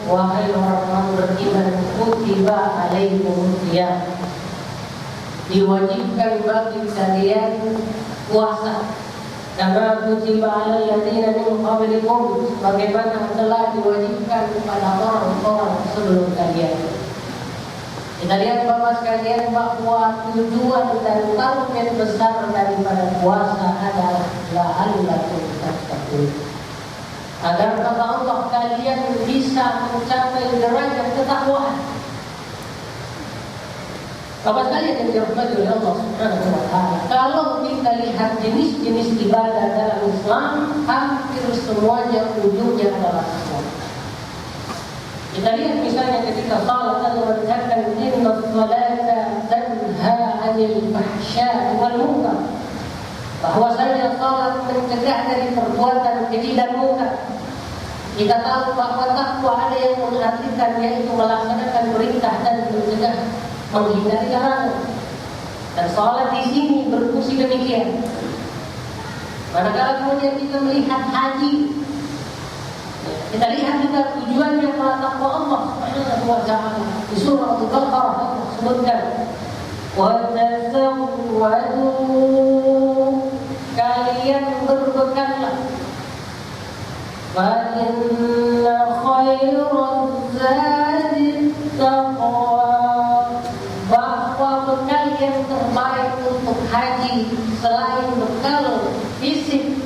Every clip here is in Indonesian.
wahai orang-orang beriman, kutiba alaikumusiyam, diwajibkan bagi kalian puasa, kama kutiba alal ladzina min qablikum, sebagaimana telah diwajibkan kepada orang-orang sebelum kalian. Kita lihat Bapak sekalian bahwa tujuan dan target besar daripada puasa adalah la'allakum tattaqun, agar kata Allah kalian bisa mencapai derajat ketakwaan. Bapak sekalian yang dirahmati oleh Allah Subhanahu wa taala, kalau kita lihat jenis-jenis ibadah dalam Islam, hampir semuanya ujungnya adalah takwa. Kita lihat misalnya ketika salat, Allah menyatakan inna sholata tanha 'anil fahsya'i wal munkar, bahwasanya salat mencegah dari perbuatan keji dan munkar. Kita tahu bahwa takwa ada yang mengartikan yaitu melaksanakan perintah dan mencegah, menghindari larangan. Dan salat di sini berfungsi demikian. Manakala kemudian kita melihat haji, kita lihat juga tujuannya adalah takwa Allah Subhanahu wa taala. Di surah Al-Baqarah Allah sebutkan, wa tazawwadu, kalian berbekallah, fa inna khairaz zadi taqwa, bahwa bekal yang terbaik untuk haji selain bekal fisik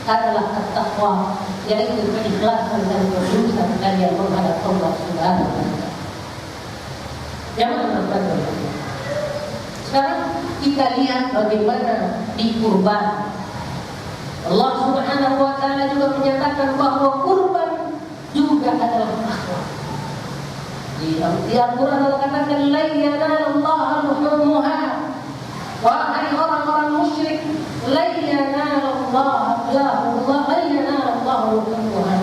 adalah at-taqwa, yaitu keikhlasan dan ketulusan kalian menghadap Allah Subhanahu wa taala. Yang mana? Sekarang kita lihat bagaimana di kurban. Allah Subhanahu wa taala juga menyatakan bahwa kurban juga adalah takwa. Di Al-Quran Allah katakan la yanalallaha luhumuha, wahai orang-orang musyrik, la yanalallaha luhumuha,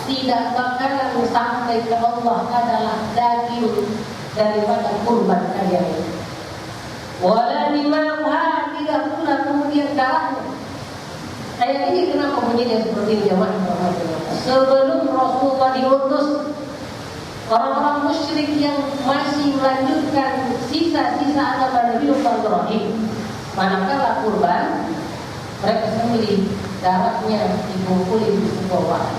tidak bakalan sampai ke Allah adalah daging daripada kurban kalian itu. Wala dima'uha, tidak pula kemudian darahnya. Ayat ini kenapa bunyinya seperti ini jemaah? Sebelum Rasulullah diutus, orang-orang musyrik yang masih melanjutkan sisa-sisa agama Nabi Ibrahim, manakala kurban, mereka sembelih, darahnya dikumpulin di sebuah wadah.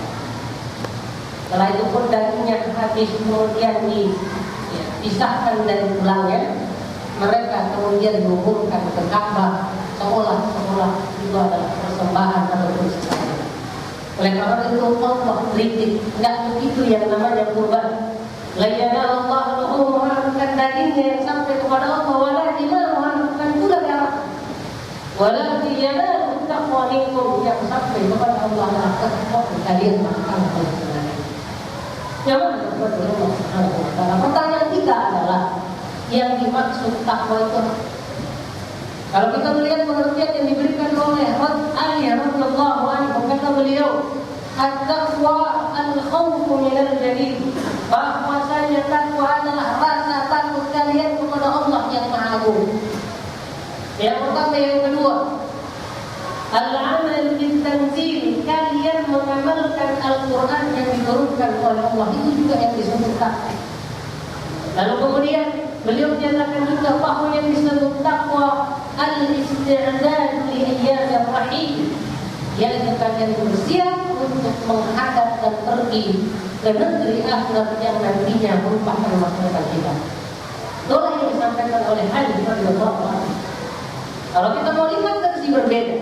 Setelah itu pun dagingnya habis, kemudian dipisahkan dari tulangnya. Mereka kemudian mengumpulkan ke Ka'bah, seolah-olah itu adalah persembahan atau persembahan. Oleh karena itu Allah kritik, tidak begitu yang namanya kurban. La yanallahu luhumuha, bukan dagingnya yang sampai kepada Allah, wala dima'uha, bukan pula darah, wala yanalu taqwa minkum, yang sampai kepada Allah adalah takwa kalian makan oleh sebenarnya. Yang mana kepada Allah Subhanahu wa taala? Pertanyaan kita adalah, yang dimaksud takwa itu, kalau kita melihat pengertian yang diberikan oleh Ali radhiyallahu anhu, kata beliau, at-taqwa al-khawfu minal jalil, bahwasanya takwa adalah rasa takut kalian kepada Allah yang Maha Agung. Yang pertama. Yang kedua, al-amal bil-tanzil, kalian mengamalkan Al-Quran yang diturunkan oleh Allah, itu juga yang disebut takwa. Lalu kemudian beliau menyatakan juga bahwa yang disebut takwa al-isti'dad li ayyamir rahim, yaitu kalian bersiap untuk menghadap dan pergi ke negeri akhirat yang nantinya merupakan masa depan kita. Itulah yang disampaikan oleh Ali radhiyallahu anhu. Kalau kita mau lihat versi berbeda,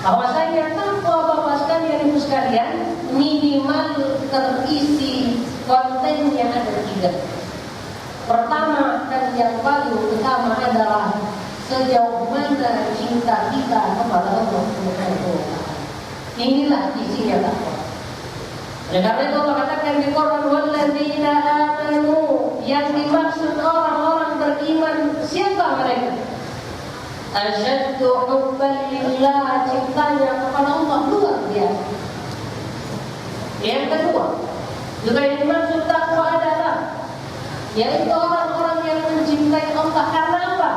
bahwasanya takwa Bapak sekalian, Ibu sekalian, minimal terisi konten yang ada tiga. Pertama dan yang paling utama adalah sejauh mana cinta kita kepada Allah Subhanahu wa taala. Inilah isinya takwa. Oleh karena itu Allah katakan di Quran, walladzina amanu, yang dimaksud orang-orang beriman, siapa mereka? Asyaddu hubban lillah, cintanya kepada Allah luar biasa. Yang kedua, juga yang dimaksud takwa adalah yaitu orang-orang yang mencintai Allah. Karena apa?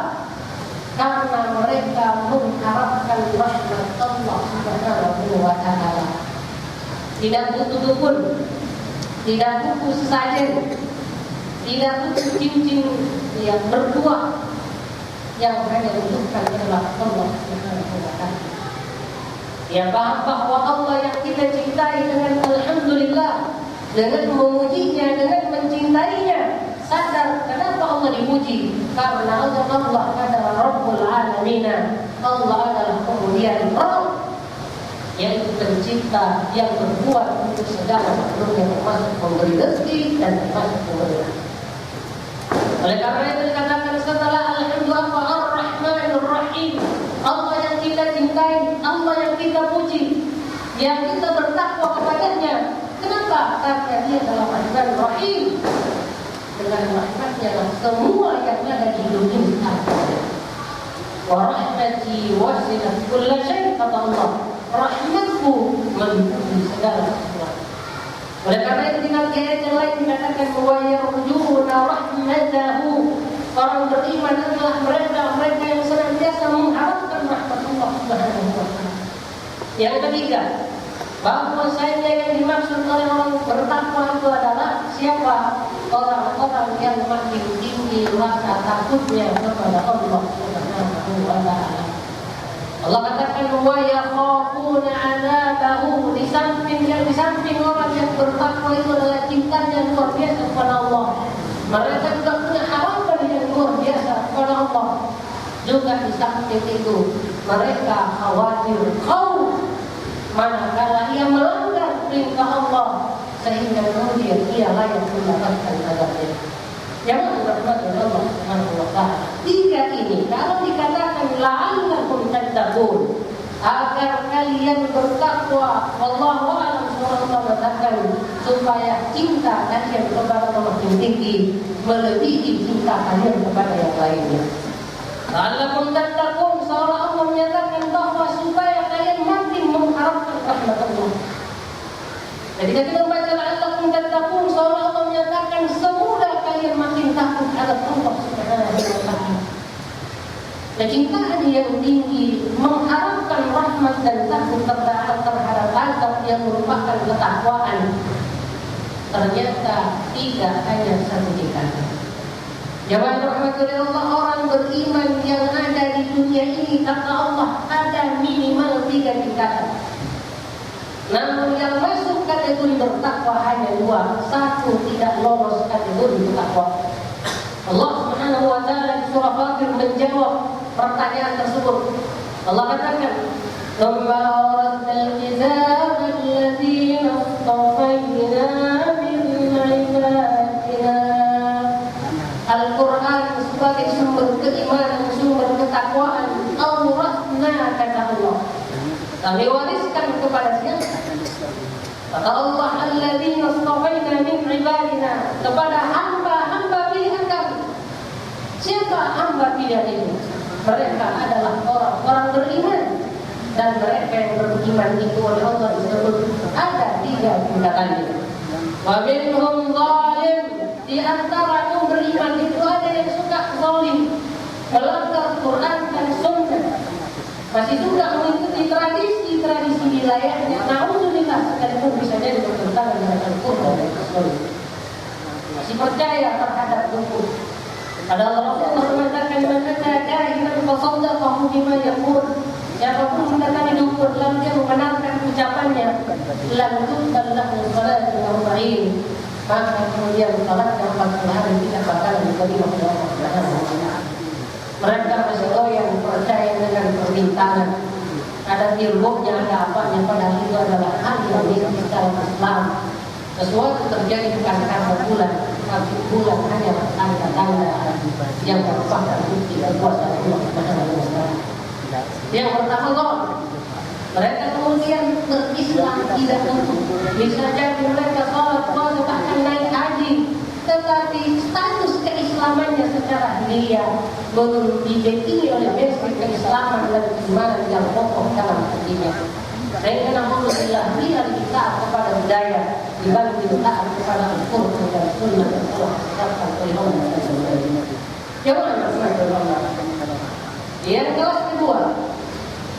Karena mereka mengharapkan rahmat Allah Subhanahu wa taala. tidak butuh dukun, tidak butuh sesajen, tidak butuh cincin yang berbuah. Yang hanya dibutuhkan adalah Allah Subhanahu wa Ta'ala. Yang paham bahwa Allah yang kita cintai dengan alhamdulillah, dengan memujinya, dengan mencintainya. Sadar kenapa Allah dipuji? Karena Allah adalah Rabbul Alamin. Allah adalah kemudian Rabb, yaitu pencipta yang berbuat untuk segala makhluk, yang termasuk memberi rezeki dan termasuk memberi. Oleh karena itu dikatakan setelah alhamdulillah ar-Rahmanur Rahim, Allah yang kita cintai, Allah yang kita puji, yang kita bertakwa kepadanya. Kenapa? Karena Dia adalah Rahman Rahim. Dengan rahmatnya lah semua yang ada di hidup ini ada. Wa rahmati wasi'at kulla syai', kata Allah. Rahmatku meliputi segala sesuatu. Oleh karena itu di ayat yang lain dikatakan wa yarjuna rahmatahu. Orang beriman adalah mereka yang senantiasa mengharapkan rahmat Allah Subhanahu wa Ta'ala. Yang ketiga, bahwasanya yang dimaksud oleh orang bertakwa itu adalah siapa? Orang-orang yang makin tinggi rasa takutnya kepada Allah Subhanahu wa Ta'ala. Allah katakan wa yakhafuna 'adzabahu. Di samping orang yang bertakwa itu adalah cintanya luar biasa kepada Allah. Mereka juga punya harapan yang luar biasa kepada Allah. Juga di samping itu mereka khawatir khauf manakala ia melanggar perintah Allah, sehingga kemudian ia layak mendapatkan azabnya. Jangan berbuat Allah Subhanahu wa Ta'ala. Tiga ini kalau dikatakan la'allakum tattaqun, agar kalian bertakwa, wallahu a'lam, Allah katakan supaya cinta kalian kepada Allah makin tinggi, melebihi cinta kalian kepada yang lainnya. La'allakum tattaqun, seolah Allah menyatakan bahwa supaya kalian makin mengharapkan rahmat Allah. Jadi kita membaca la'allakum tattaqun, seolah Allah menyatakan semoga kalian makin takut terhadap Allah Subhanahu wa Ta'ala. Kecintaan yang tinggi, mengharapkan rahmat dan takut terhadap azab yang merupakan ketakwaan, ternyata tidak hanya satu tingkatan. Jemaah rahmatullah Allah, orang beriman yang ada di dunia ini, kata Allah, ada minimal 3 tingkatan. Namun yang masuk kategori bertakwa hanya 2. Satu tidak lolos kategori bertakwa. Allah Subhanahu wa Ta'ala di surah Fatir menjawab pertanyaan tersebut. Allah katakan, "Tsumma awrasnal kitaba alladziina istafaynaa min 'ibadina." Al-Quran sebagai sumber keimanan, sumber ketakwaan, awrasna, kata Allah, kami wariskan kepada siapa? Kata Allah, alladziina istafaynaa min 'ibadina, kepada hamba-hamba pilihan kami. Siapa hamba pilihan itu? Mereka adalah orang-orang beriman, dan mereka yang beriman itu oleh Allah disebut ada 3 tingkatannya. Wa minhum zalim, di antara yang beriman itu ada yang suka zalim, melanggar Quran dan Sunnah, masih juga mengikuti tradisi wilayahnya. Na'udzubillah, sekalipun bisa jadi bertentangan dengan Al-Quran dan Sunnah, masih percaya terhadap dukun. Ada Rasulullah mengatakan, "Man ata kahinan fa saddaqahu bima yaqul." Siapapun mendatangi dukun lalu dia membenarkan ucapannya, lam tuqbal lahu salatu 40, maka kemudian salatnya 40 hari tidak bakal diterima oleh Allah Subhanahu wa Ta'ala. Mereka masih yang percaya dengan perintangan, ada ilmunya, ada apanya, padahal itu adalah hal yang mistis dalam Islam. Sesuatu terjadi bukan karena bulan, tapi bulan hanya tanda-tanda yang merupakan bukti dan kuasa Allah Subhanahu wa Ta'ala. Yang pertama, mereka kemudian berislam tidak tentu. Bisa jadi mereka sholat, puasa, bahkan naik haji, tetapi status keislamannya secara hiliyah belum dibekini oleh basic keislaman dan keimanan yang kokoh dalam hatinya. Sehingga alhamdulillah bila kita kepada budaya dibanding taat kepada Al-Quran dan Sunnah yang telah ditetapkan oleh Allah dan sebagainya. Jangan bersenang-senang. Yang kelas kedua,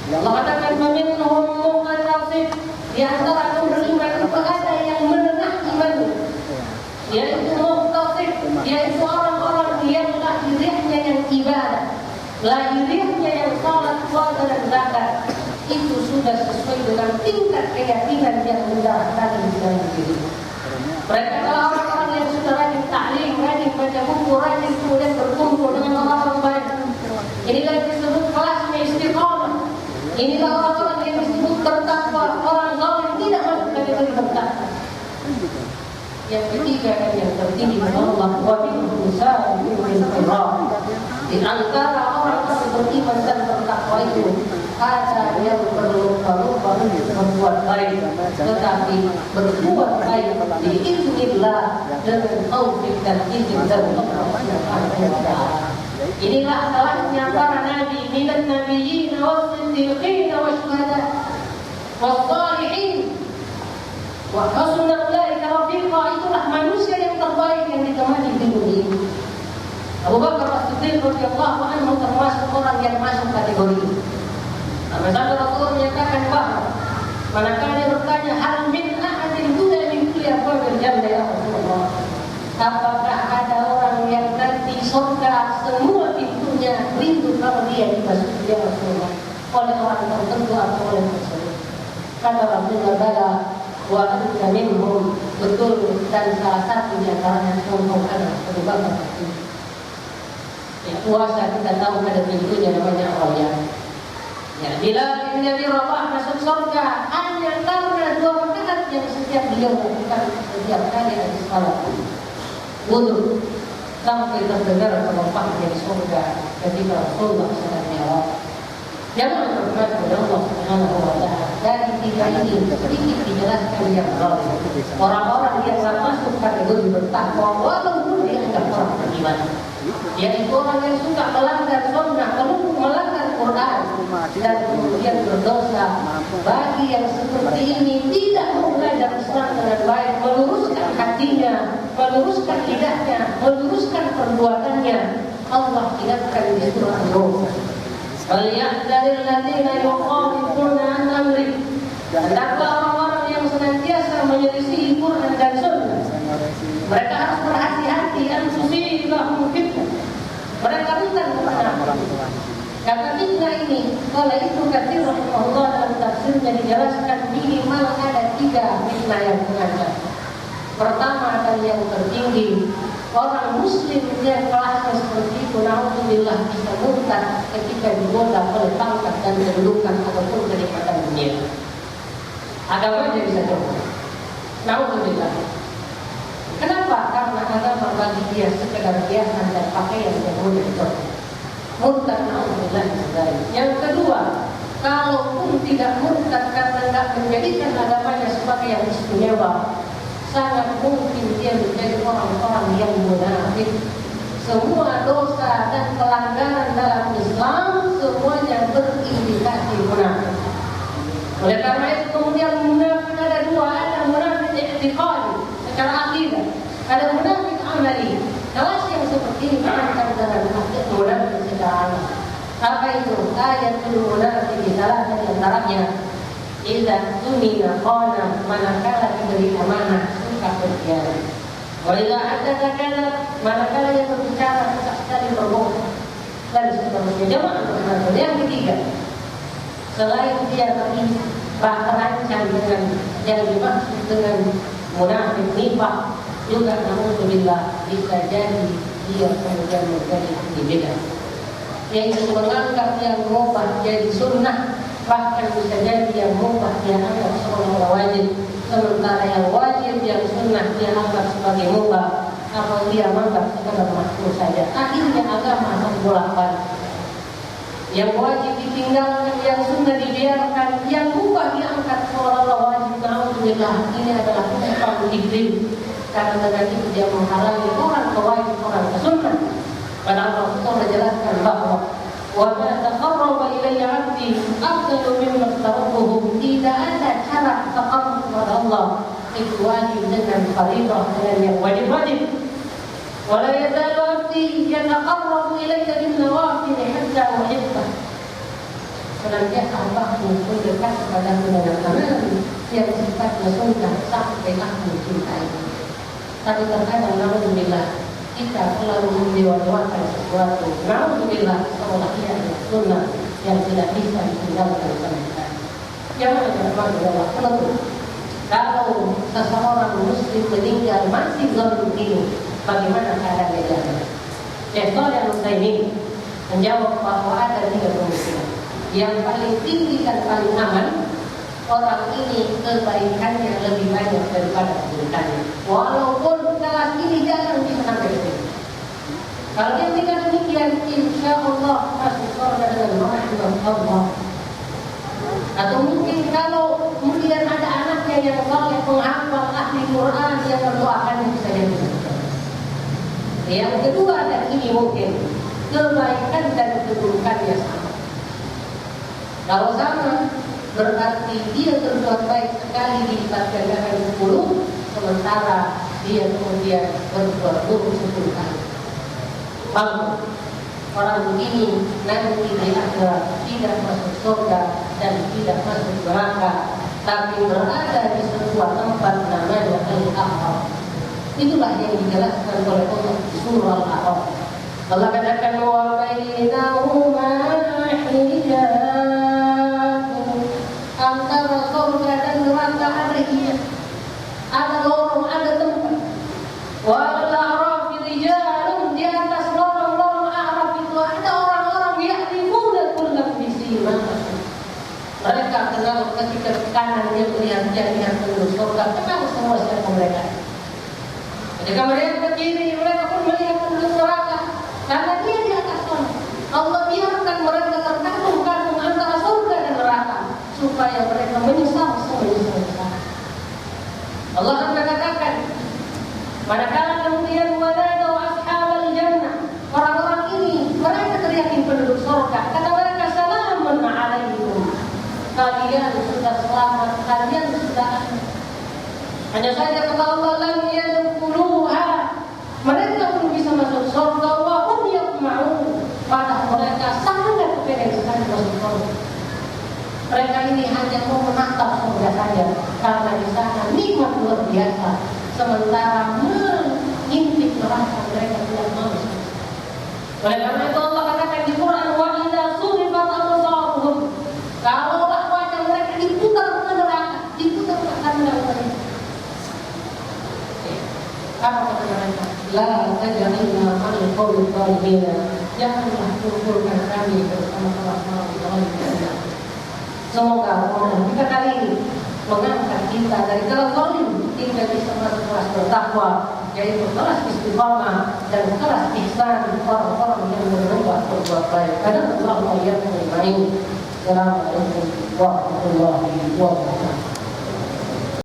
Allah katakan, "Faminhum muqtasid." Di antara yang beriman itu keyakinan yang mendarah daging di dalam diri. Mereka adalah orang-orang yang sudah rajin taklim, rajin baca buku, rajin kemudian berkumpul dengan orang-orang baik. Inilah yang disebut kelasnya istiqamah. Inilah orang-orang yang disebut bertakwa. Orang zalim tidak masuk kategori bertakwa. Yang ketiga dan yang tertinggi Allah wa minhum sabiqun bil khairat. Di antara orang-orang beriman dan bertakwa itu ada yang berlomba-lomba berbuat baik, tetapi berbuat baik diizinillah dengan taufik dan izin dari Allah Subhanahu wa taala. Inilah kelasnya para nabi, minan nabiyyin was-siddiqin wasyuhada was-shalihin wa hasuna ulaika rafiqa. Itulah manusia yang terbaik yang ditemani di dunia ini. Abu Bakar As-Siddiq radhiyallahu anhu termasuk orang yang masuk kategori ini. Sampai Rasulullah menyatakan bahwa manakala dia bertanya hal min ahadin duna min kulli abwabil jannah ya Rasulullah, apakah ada orang yang nanti surga semua pintunya rindu kalau dia dimasuki ya Rasulullah oleh orang tertentu atau oleh tersebut? Kata Rasulullah bala wa anta minhum, betul, dan salah satu di antaranya engkau adalah Abu Bakar. Ya, puasa kita tahu ada pintunya namanya Rayyan. Ya, bila Ibn Abi Rabah masuk surga hanya karena 2 rakaat yang setiap beliau lakukan setiap kali habis salat wudu, sampai terdengar gelombangnya di surga ketika Rasulullah SAW. Jangan berkata kepada Allah Subhanahu wa taala. Dari 3 ini sedikit dijelaskan yang lain. Orang-orang yang masuk kategori bertakwa walaupun dianggap orang beriman, yaitu orang yang suka melanggar sunnah, melanggar Quran dan kemudian berdosa. Bagi yang seperti ini tidak belajar Islam dengan baik, meluruskan hatinya, meluruskan lidahnya, meluruskan perbuatannya, Allah ingatkan di surah An-Nur, "Falyahdharil ladzina yukhalifuna an amri." Hendaklah orang-orang yang senantiasa menyelisih Quran dan sunnah, mereka harus berhati-hati, antusibahum fitnah, mereka rentan kepada kata fitnah ini. Kalau itu Katsir rahimahullah dalam tafsirnya dijelaskan minimal ada 3 fitnah yang mengancam. Pertama dan yang tertinggi, orang muslim yang kelasnya seperti itu naudzubillah bisa murtad ketika digoda oleh pangkat dan kedudukan ataupun kenikmatan dunia. Agamanya bisa jauh. Naudzubillah. Kenapa? Karena agama bagi dia sekedar hiasan dan pakaian yang mudah itu. Murtad, naudzubillah. Yang kedua, kalaupun tidak murtad karena tidak menjadikan agamanya sebagai yang istimewa, sangat mungkin dia menjadi orang-orang yang munafik. Semua dosa dan pelanggaran dalam Islam semuanya berindikasi munafik. Oleh karena itu kemudian munafik ada 2, ada munafik i'tiqadi secara akidah, ada munafik amali. Kelas yang seperti ini bukan dengan munafik secara amal. Apa itu? Ayatul munafik salah satu antaranya idza tumina qana, manakala diberi amanah suka berkhianat. Wa idza hadatsa kana, manakala dia berbicara suka sekali berbohong dan seterusnya. Jemaah yang ketiga, selain dia terancam dengan yang dimaksud dengan munafik nifaq, juga naudzubillah bisa jadi dia kemudian menjadi bid'ah, yaitu menganggap yang mubah jadi sunnah, bahkan bisa jadi yang mubah dia anggap seolah-olah wajib, sementara yang wajib yang sunnah dia anggap sebagai mubah atau dia menganggap sebagai makruh saja. Akhirnya agama akan bolak-balik. Yang wajib ditinggalkan, yang sunnah dibiarkan, yang mubah diangkat seolah-olah wajib. Naudzubillah, ini adalah hukum iblis. Karena dengan itu dia menghalangi orang ke wajib, orang ke sunnah. Padahal Rasulullah menjelaskan bahwa wa ma taqarraba ilayya 'abdi afdalu mimma aftaradtuhu. Tidak ada cara taqarrub kepada Allah kecuali dengan fardhu, dengan yang wajib-wajib. Wa la yazalu 'abdi yataqarrabu ilayya bin nawafil hatta uhibbah. Senantiasa hambaku mendekat kepada dengan amalan yang sifatnya sunnah sampai aku mencintai. Tapi terkadang naudzubillah kita selalu mendewa-dewakan sesuatu, naudzubillah seolah ia adalah sunnah yang tidak bisa ditinggalkan sama sekali. Jangan Allah penentu. Kalau seseorang muslim meninggal masih zalim ini, bagaimana keadaan dia? Syekh Shalih Al-Utsaimin menjawab bahwa ada 3 kemungkinan. Yang paling tinggi dan paling aman, orang ini kebaikannya lebih banyak daripada keburukannya. Walaupun kelas ini jarang bisa sampai ke sini. Kalau dia tidak demikian, insya Allah masuk surga dengan rahmat Allah. Atau mungkin kalau kemudian ada anaknya yang saleh, penghafal, ahli Quran, yang mendoakan bisa jadi. Yang kedua, dan ini mungkin kebaikan dan keburukannya sama. Kalau sama, berarti dia berbuat baik sekali dilipat gandakan 10, sementara dia kemudian berbuat buruk 10 kali. Maka orang ini nanti di akhirat tidak masuk surga dan tidak masuk neraka, tapi berada di sebuah tempat namanya Al-A'raf. Itulah yang dijelaskan oleh Allah di surah Al-A'raf. Allah katakan wa bainahuma hijab, antara surga dan neraka ada hijab, ada lorong, ada tempat. Wa al-a'raf rijalun, di atas lorong-lorong A'raf itu ada orang-orang ya'rifuna kullam bisimahum. Mereka kenal ketika kanannya melihat jannah penduduk surga, kenal semua siapa mereka. Ketika mereka ke kiri, mereka pun melihat penduduk neraka, karena dia di atas sana. Allah biarkan mereka terkandung-kandung antara surga dan neraka, supaya mereka menyesal semenyesal. Allah akan katakan, manakala kemudian wanadau ashabal jannah, orang-orang ini mereka teriakin penduduk surga, kata mereka, salamun alaikum, kalian sudah selamat, kalian sudah aman. Hanya saja kata Allah, lam yadkhuluha, mereka belum bisa masuk surga, wa hum yatma'un, padahal mereka sangat kepengen sekali masuk surga. Mereka ini hanya mau menatap surga saja, karena di sana nikmat luar biasa. Sementara mengintip neraka mereka tidak mau. Oleh karena itu Allah katakan di Quran, wa idza surifat absaruhum, kalaulah wajah mereka diputar ke neraka, diputar ke neraka. Apa kata mereka? La taj'alna ma'al qawmi dhalimin, janganlah kumpulkan kami bersama orang-orang zalim. Semoga Allah kita kali ini mengangkat kita dari kelas zalim hingga bisa masuk kelas bertakwa, yaitu kelas istiqamah dan kelas ihsan, orang-orang yang berbuat baik. Karena Allah yang mengenai. Assalamualaikum warahmatullahi wabarakatuh.